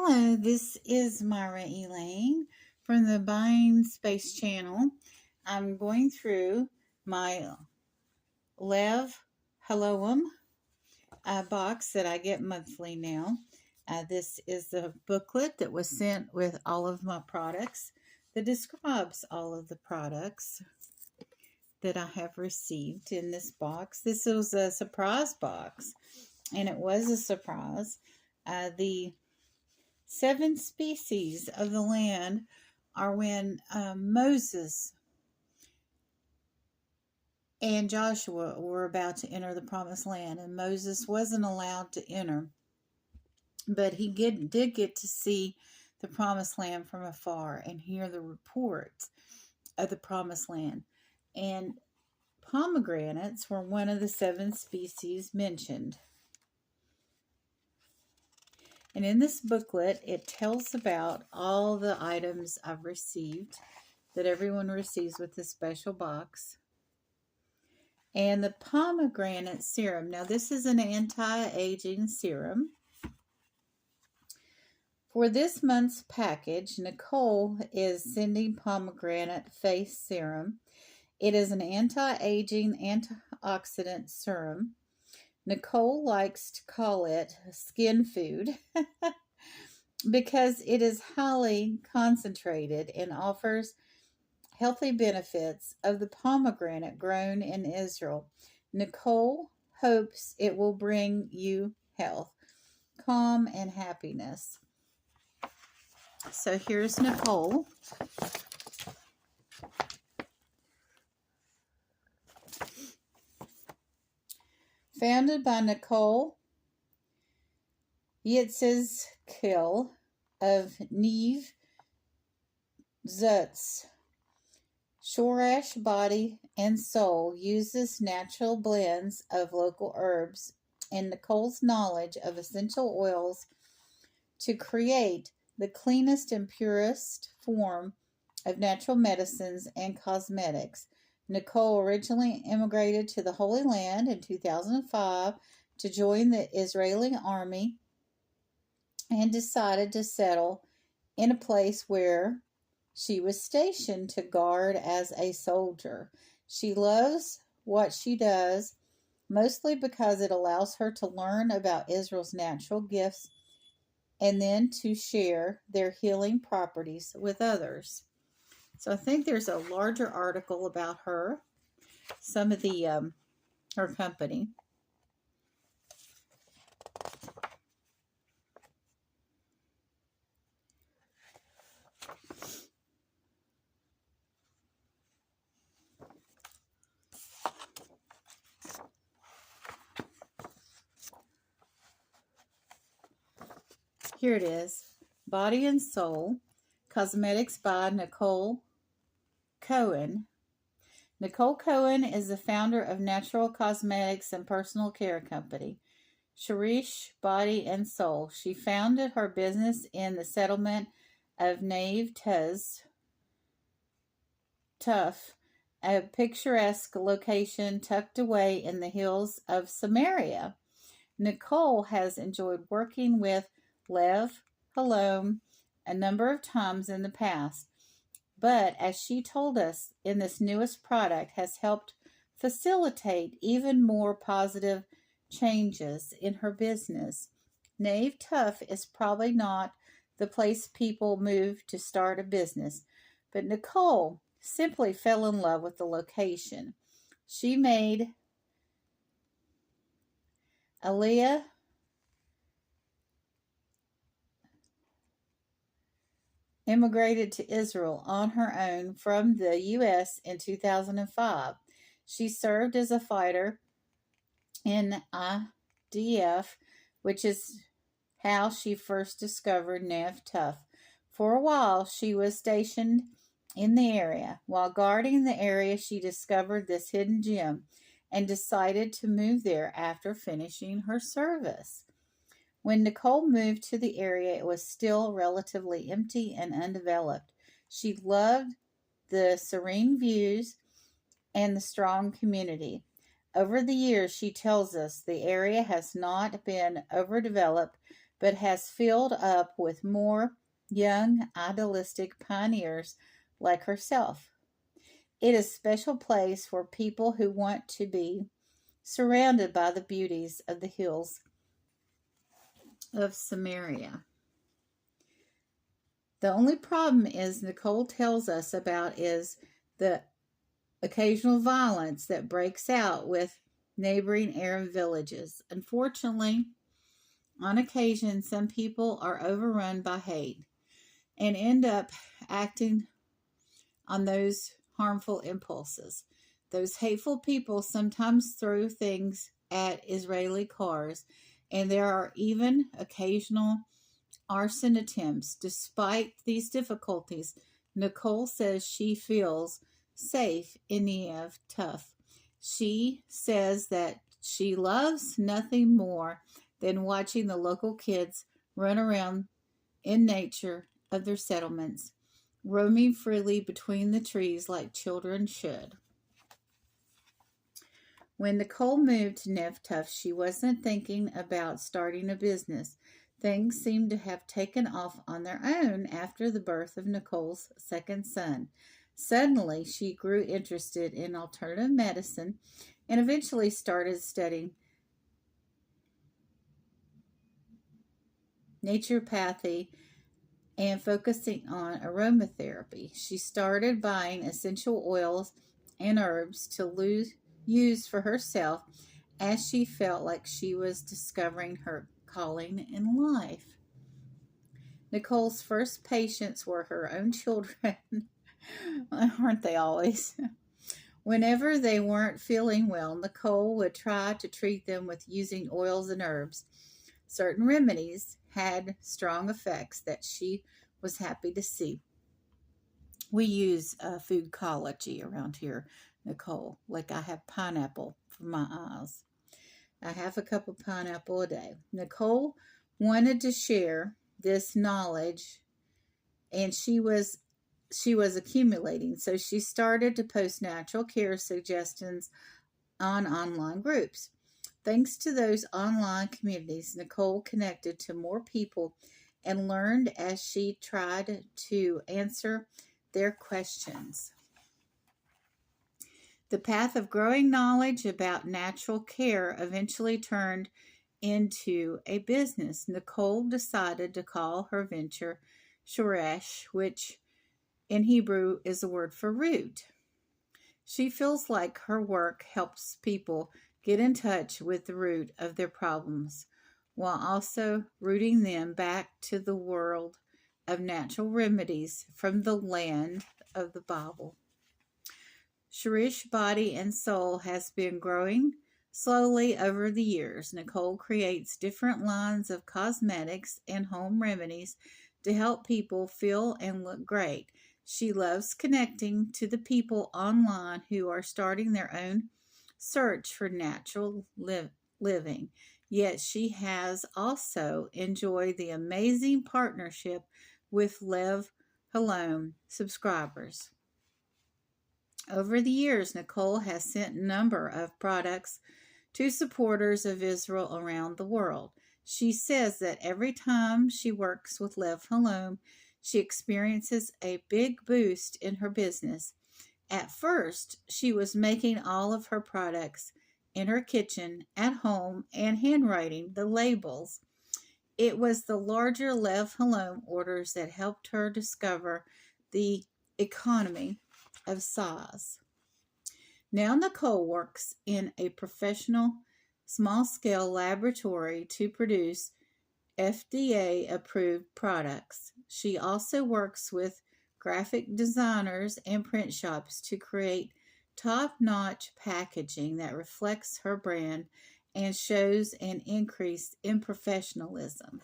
Hello, this is Myra Elaine from the Buying Space channel. I'm going through my Lev HaOlam box that I get monthly now. This is the booklet that was sent with all of my products that describes all of the products that I have received in this box. This was a surprise box, and it was a surprise. The 7 species of the land are when Moses and Joshua were about to enter the promised land, and Moses wasn't allowed to enter, but he did get to see the promised land from afar and hear the reports of the promised land. And pomegranates were one of the 7 species mentioned. And in this booklet, it tells about all the items I've received that everyone receives with this special box. And the pomegranate serum. Now, this is an anti-aging serum. For this month's package, Nicole is sending pomegranate face serum. It is an anti-aging antioxidant serum. Nicole likes to call it skin food because it is highly concentrated and offers healthy benefits of the pomegranate grown in Israel. Nicole hopes it will bring you health, calm, and happiness. So here's Nicole. Founded by Nicole Yitzhak of Neve Zutz. Shorash Body and Soul uses natural blends of local herbs and Nicole's knowledge of essential oils to create the cleanest and purest form of natural medicines and cosmetics. Nicole originally immigrated to the Holy Land in 2005 to join the Israeli army and decided to settle in a place where she was stationed to guard as a soldier. She loves what she does, mostly because it allows her to learn about Israel's natural gifts and then to share their healing properties with others. So I think there's a larger article about her, some of the her company. Here it is. Body and Soul, Cosmetics by Nicole Cohen. Nicole Cohen is the founder of Natural Cosmetics and Personal Care Company, Shorash Body and Soul. She founded her business in the settlement of Neve Tuff, a picturesque location tucked away in the hills of Samaria. Nicole has enjoyed working with Lev HaOlam a number of times in the past, but as she told us in this newest product has helped facilitate even more positive changes in her business. Nave Tuff is probably not the place people move to start a business, but Nicole simply fell in love with the location. She made Aliyah immigrated to Israel on her own from the U.S. in 2005. She served as a fighter in IDF, which is how she first discovered Nav Tuff. For a while, she was stationed in the area. While guarding the area, she discovered this hidden gem and decided to move there after finishing her service. When Nicole moved to the area, it was still relatively empty and undeveloped. She loved the serene views and the strong community. Over the years, she tells us, the area has not been overdeveloped, but has filled up with more young, idealistic pioneers like herself. It is a special place for people who want to be surrounded by the beauties of the hills of Samaria. The only problem is Nicole tells us about is the occasional violence that breaks out with neighboring Arab villages. Unfortunately, on occasion, some people are overrun by hate and end up acting on those harmful impulses. Those hateful people sometimes throw things at Israeli cars, and there are even occasional arson attempts. Despite these difficulties, Nicole says she feels safe in Lev Tough. She says that she loves nothing more than watching the local kids run around in nature of their settlements, roaming freely between the trees like children should. When Nicole moved to Nev she wasn't thinking about starting a business. Things seemed to have taken off on their own after the birth of Nicole's second son. Suddenly, she grew interested in alternative medicine and eventually started studying naturopathy and focusing on aromatherapy. She started buying essential oils and herbs to use for herself as she felt like she was discovering her calling in life. Nicole's first patients were her own children. Aren't they always? Whenever they weren't feeling well, Nicole would try to treat them with using oils and herbs. Certain remedies had strong effects that she was happy to see. We use foodcology around here, Nicole. Like I have pineapple for my eyes. I have a cup of pineapple a day. Nicole wanted to share this knowledge, and she was accumulating. So she started to post natural care suggestions on online groups. Thanks to those online communities, Nicole connected to more people and learned as she tried to answer their questions. The path of growing knowledge about natural care eventually turned into a business. Nicole decided to call her venture Shoresh, which in Hebrew is a word for root. She feels like her work helps people get in touch with the root of their problems while also rooting them back to the world of natural remedies from the land of the Bible. Shirish Body and Soul has been growing slowly over the years. Nicole creates different lines of cosmetics and home remedies to help people feel and look great. She loves connecting to the people online who are starting their own search for natural living. Yet she has also enjoyed the amazing partnership with Lev HaOlam subscribers. Over the years, Nicole has sent a number of products to supporters of Israel around the world. She says that every time she works with Lev HaOlam, she experiences a big boost in her business. At first, she was making all of her products in her kitchen, at home, and handwriting the labels. It was the larger Lev HaOlam orders that helped her discover the economy of size. Now Nicole works in a professional, small-scale laboratory to produce FDA-approved products. She also works with graphic designers and print shops to create top-notch packaging that reflects her brand and shows an increase in professionalism.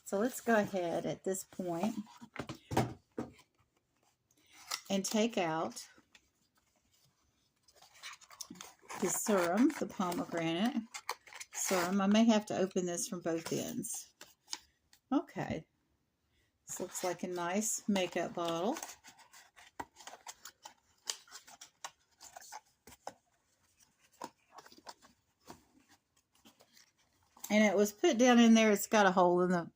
So let's go ahead at this point and take out the serum, the pomegranate serum. I may have to open this from both ends. Okay. This looks like a nice makeup bottle. and it was put down in there. It's got a hole in the